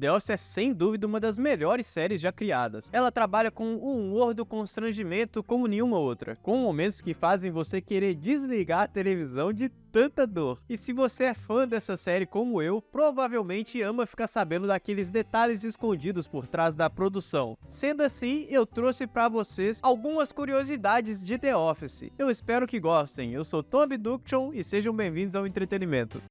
The Office é sem dúvida uma das melhores séries já criadas. Ela trabalha com um humor do constrangimento como nenhuma outra, com momentos que fazem você querer desligar a televisão de tanta dor. E se você é fã dessa série como eu, provavelmente ama ficar sabendo daqueles detalhes escondidos por trás da produção. Sendo assim, eu trouxe pra vocês algumas curiosidades de The Office. Eu espero que gostem. Eu sou Tom Abduction e sejam bem-vindos ao entretenimento.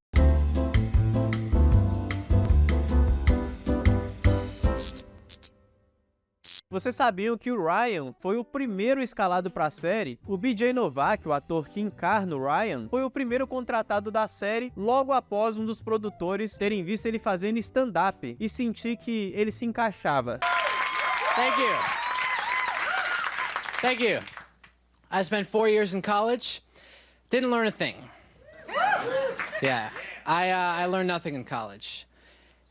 Vocês sabiam que o Ryan foi o primeiro escalado para a série? O BJ Novak, o ator que encarna o Ryan, foi o primeiro contratado da série logo após um dos produtores terem visto ele fazendo stand-up e sentir que ele se encaixava. Thank you. Thank you. I spent 4 years in college. Didn't learn a thing. Yeah, I learned nothing in college.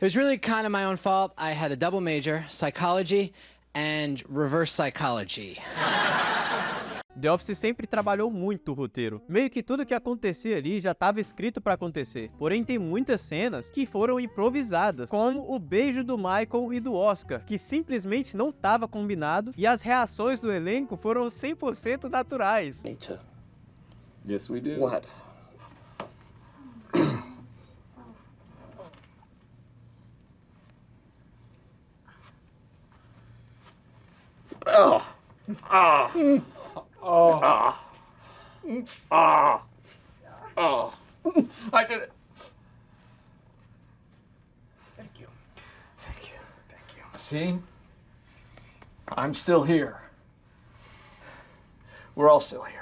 It was really kind of my own fault. I had a double major, psychology and reverse psychology. The Office sempre trabalhou muito o roteiro. Meio que tudo que acontecia ali já estava escrito para acontecer. Porém, tem muitas cenas que foram improvisadas, como o beijo do Michael e do Oscar, que simplesmente não estava combinado, e as reações do elenco foram 100% naturais. Me too. Yes, we do. What? Oh. Oh. Oh. Oh. Oh. I did it. Thank you. Thank you. Thank you. See? I'm still here. We're all still here.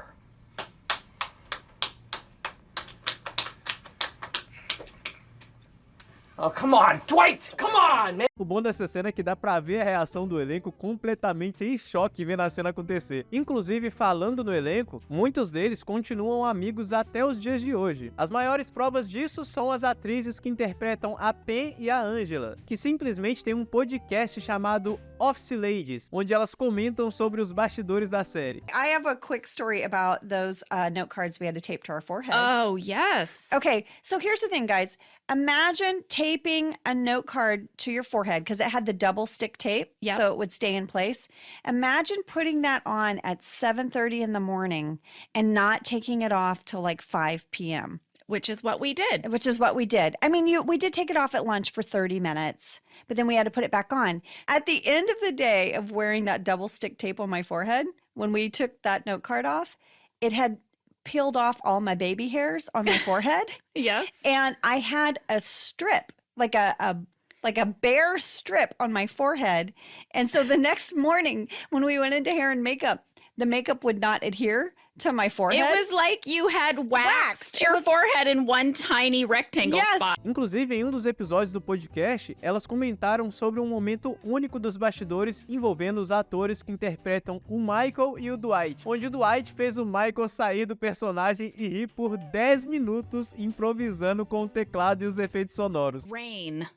Oh, come on, Dwight! Come on, man! O bom dessa cena é que dá pra ver a reação do elenco completamente em choque vendo a cena acontecer. Inclusive, falando no elenco, muitos deles continuam amigos até os dias de hoje. As maiores provas disso são as atrizes que interpretam a Pen e a Angela, que simplesmente tem um podcast chamado Office Ladies, onde elas comentam sobre os bastidores da série. I have a quick story about those note cards we had to tape to our foreheads. Oh, yes. Okay, so here's the thing, guys. Imagine taping a note card to your forehead because it had the double stick tape, Yep. so it would stay in place. Imagine putting that on at 7:30 in the morning and not taking it off till like 5 p.m. Which is what we did. Which is what we did. I mean, we did take it off at lunch for 30 minutes, but then we had to put it back on. At the end of the day of wearing that double stick tape on my forehead, when we took that note card off, it had peeled off all my baby hairs on my forehead. Yes. And I had a strip, like a bare strip on my forehead. And so the next morning when we went into hair and makeup, the makeup would not adhere to my forehead. It was like you had waxed your forehead in one tiny rectangle Yes. spot. Inclusive, em um dos episódios do podcast, elas comentaram sobre um momento único dos bastidores envolvendo os atores que interpretam o Michael e o Dwight, onde o Dwight fez o Michael sair do personagem e rir por 10 minutos improvisando com o teclado e os efeitos sonoros. Rainn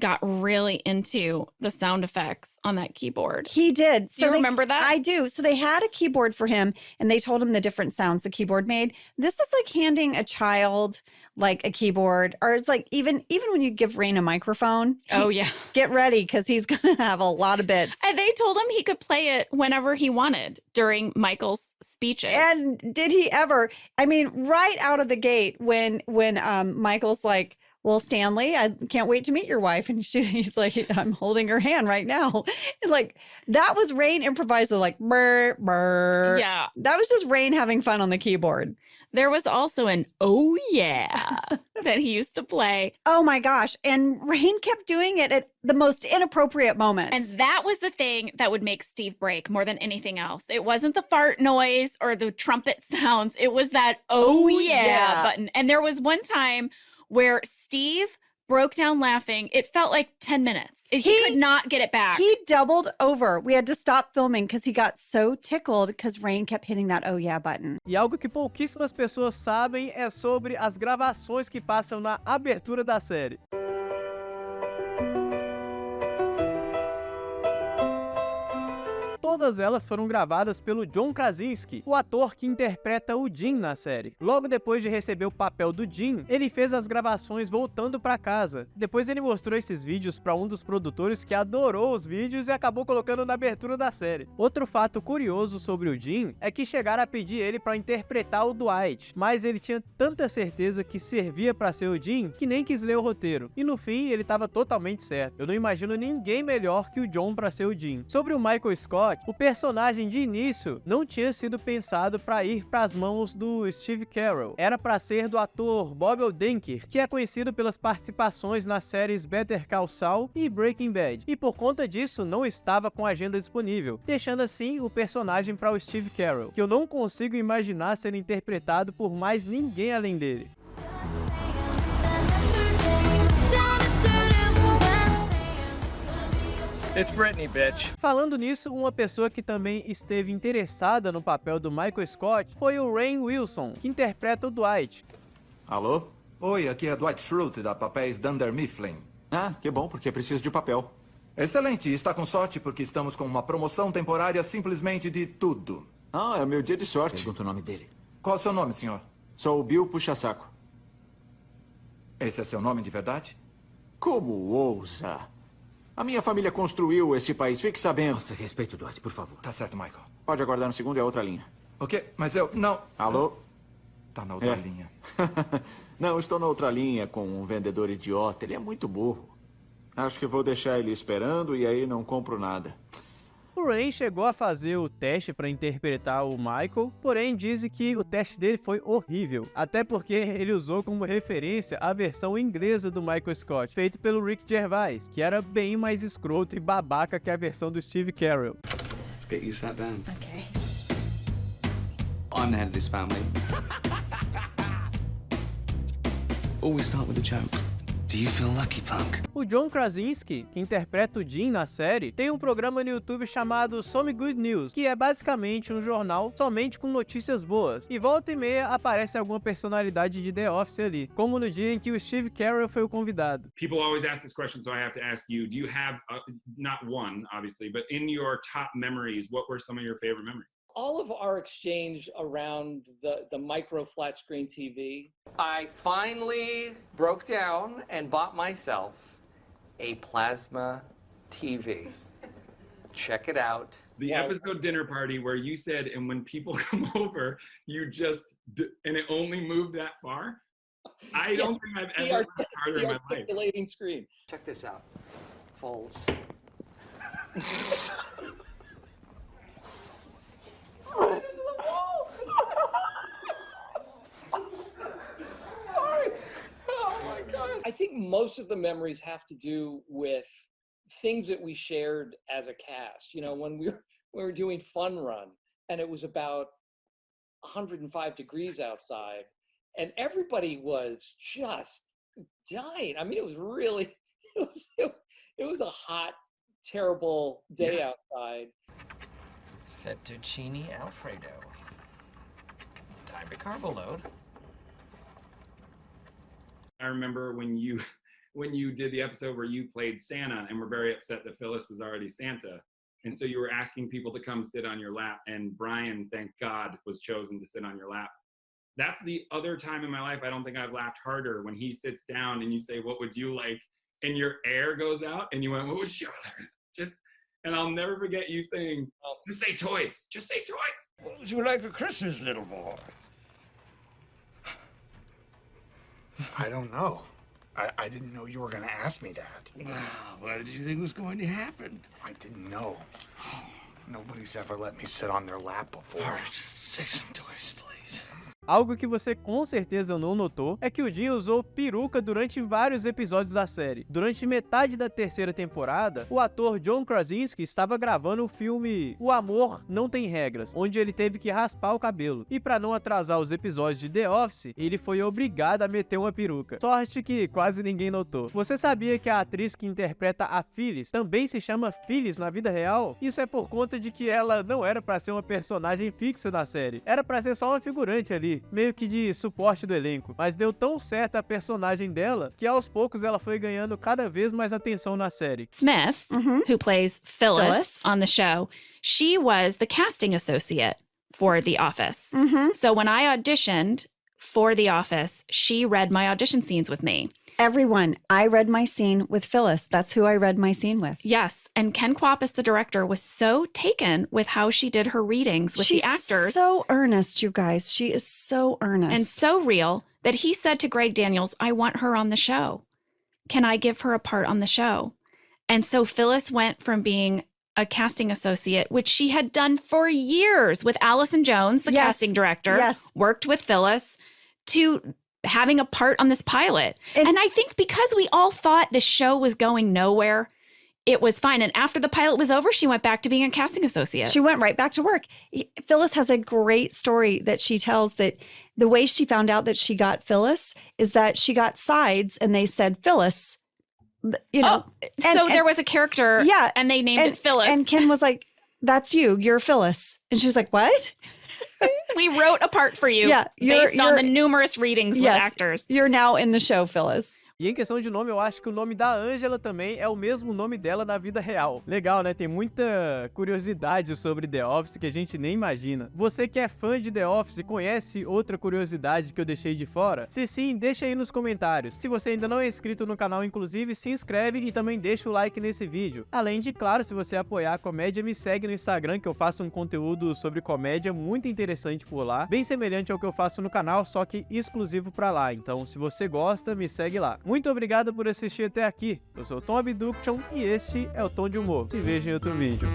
got really into the sound effects on that keyboard. He did. Do you remember that? I do. So they had a keyboard for him and they told him the different sounds the keyboard made. This is like handing a child like a keyboard, or it's like even when you give Rainn a microphone. Oh, yeah. Get ready because he's going to have a lot of bits. And they told him he could play it whenever he wanted during Michael's speeches. And did he ever? I mean, right out of the gate when Michael's like, well, Stanley, I can't wait to meet your wife. And he's like, I'm holding her hand right now. And like, that was Rainn improvising, like, brr, brr. Yeah. That was just Rainn having fun on the keyboard. There was also an oh yeah that he used to play. Oh my gosh. And Rainn kept doing it at the most inappropriate moments. And that was the thing that would make Steve break more than anything else. It wasn't the fart noise or the trumpet sounds. It was that oh yeah button. And there was one time where Steve broke down laughing. It felt like 10 minutes. He could not get it back. He doubled over. We had to stop filming because he got so tickled because Rainn kept hitting that oh yeah button. E algo que pouquíssimas pessoas sabem é sobre as gravações que passam na abertura da série. Todas elas foram gravadas pelo John Krasinski, o ator que interpreta o Jim na série. Logo depois de receber o papel do Jim, ele fez as gravações voltando para casa. Depois ele mostrou esses vídeos para um dos produtores que adorou os vídeos e acabou colocando na abertura da série. Outro fato curioso sobre o Jim é que chegaram a pedir ele para interpretar o Dwight, mas ele tinha tanta certeza que servia para ser o Jim que nem quis ler o roteiro. E no fim ele estava totalmente certo. Eu não imagino ninguém melhor que o John para ser o Jim. Sobre o Michael Scott, o personagem de início não tinha sido pensado para ir para as mãos do Steve Carell. Era para ser do ator Bob Odenkirk, que é conhecido pelas participações nas séries Better Call Saul e Breaking Bad. E por conta disso não estava com a agenda disponível, deixando assim o personagem para o Steve Carell, que eu não consigo imaginar ser interpretado por mais ninguém além dele. It's Britney, bitch. Falando nisso, uma pessoa que também esteve interessada no papel do Michael Scott foi o Rainn Wilson, que interpreta o Dwight. Alô? Oi, aqui é Dwight Schrute, da Papéis Dunder Mifflin. Ah, que bom, porque preciso de papel. Excelente, está com sorte porque estamos com uma promoção temporária simplesmente de tudo. Ah, é o meu dia de sorte. Pergunta o nome dele. Qual é o seu nome, senhor? Sou o Bill Puxa-Saco. Esse é seu nome de verdade? Como ousa? A minha família construiu esse país, fique sabendo. Nossa, respeito, Dwight, por favor. Tá certo, Michael. Pode aguardar um segundo, é outra linha. Ok, mas eu... Não. Alô? Tá na outra linha. Não, estou na outra linha com um vendedor idiota. Ele é muito burro. Acho que vou deixar ele esperando e aí não compro nada. O Rainn chegou a fazer o teste para interpretar o Michael, porém dizem que o teste dele foi horrível, até porque ele usou como referência a versão inglesa do Michael Scott, feito pelo Rick Gervais, que era bem mais escroto e babaca que a versão do Steve Carell. Let's get you sat down. Okay. I'm the head of this family. Always start with a joke. Do you feel lucky, punk? O John Krasinski, que interpreta o Jim na série, tem um programa no YouTube chamado Some Good News, que é basicamente um jornal somente com notícias boas. E volta e meia aparece alguma personalidade de The Office ali, como no dia em que o Steve Carell foi o convidado. People always ask this question, so I have to ask you, do you have, not one, obviously, but in your top memories, what were some of your favorite memories? All of our exchange around the micro flat screen TV. I finally broke down and bought myself a plasma TV. Check it out. The episode dinner party where you said, and when people come over, you just, and it only moved that far? I don't think I've ever worked harder in my life. Articulating screen. Check this out. Folds. Sorry. Oh my God. I think most of the memories have to do with things that we shared as a cast. You know, when we were doing Fun Run and it was about 105 degrees outside and everybody was just dying. I mean, it was really, it was a hot, terrible day outside. Fettuccine Alfredo. Time to carbo load. I remember when you did the episode where you played Santa and were very upset that Phyllis was already Santa. And so you were asking people to come sit on your lap, and Brian, thank God, was chosen to sit on your lap. That's the other time in my life I don't think I've laughed harder, when he sits down and you say, what would you like? And your air goes out and you went, what would you like? Just, and I'll never forget you saying, just say toys, just say toys. What would you like for Christmas, little boy? I don't know. I didn't know you were going to ask me that. What did you think was going to happen? I didn't know. Nobody's ever let me sit on their lap before. All right, just say some toys, please. Algo que você com certeza não notou é que o Jim usou peruca durante vários episódios da série. Durante metade da terceira temporada, o ator John Krasinski estava gravando o filme O Amor Não Tem Regras, onde ele teve que raspar o cabelo. E para não atrasar os episódios de The Office, ele foi obrigado a meter uma peruca. Sorte que quase ninguém notou. Você sabia que a atriz que interpreta a Phyllis também se chama Phyllis na vida real? Isso é por conta de que ela não era para ser uma personagem fixa na série. Era para ser só uma figurante ali. ali, meio que de suporte do elenco, mas deu tão certo a personagem dela que aos poucos ela foi ganhando cada vez mais atenção na série. Smith, who plays Phyllis on the show, she was the casting associate for The Office. So when I auditioned for The Office, she read my audition scenes with me. Everyone, I read my scene with Phyllis. That's who I read my scene with. Yes, and Ken Kwapis, the director, was so taken with how she did her readings with the actors. She's so earnest, you guys. She is so earnest. And so real that he said to Greg Daniels, I want her on the show. Can I give her a part on the show? And so Phyllis went from being a casting associate, which she had done for years with Allison Jones, the casting director, worked with Phyllis, to having a part on this pilot. And I think because we all thought the show was going nowhere, it was fine. And after the pilot was over, she went back to being a casting associate. She went right back to work. Phyllis has a great story that she tells that the way she found out that she got Phyllis is that she got sides and they said Phyllis, you know. So there was a character and they named it Phyllis. And Ken was like, that's you, you're Phyllis. And she was like, what? We wrote a part for you based on the numerous readings with actors. You're now in the show, Phyllis. E em questão de nome, eu acho que o nome da Angela também é o mesmo nome dela na vida real. Legal, né? Tem muita curiosidade sobre The Office que a gente nem imagina. Você que é fã de The Office, conhece outra curiosidade que eu deixei de fora? Se sim, deixa aí nos comentários. Se você ainda não é inscrito no canal, inclusive, se inscreve e também deixa o like nesse vídeo. Além de, claro, se você apoiar a comédia, me segue no Instagram, que eu faço um conteúdo sobre comédia muito interessante por lá, bem semelhante ao que eu faço no canal, só que exclusivo pra lá. Então, se você gosta, me segue lá. Muito obrigado por assistir até aqui. Eu sou o Tom Abduction e este é o Tom de Humor. Te vejo em outro vídeo.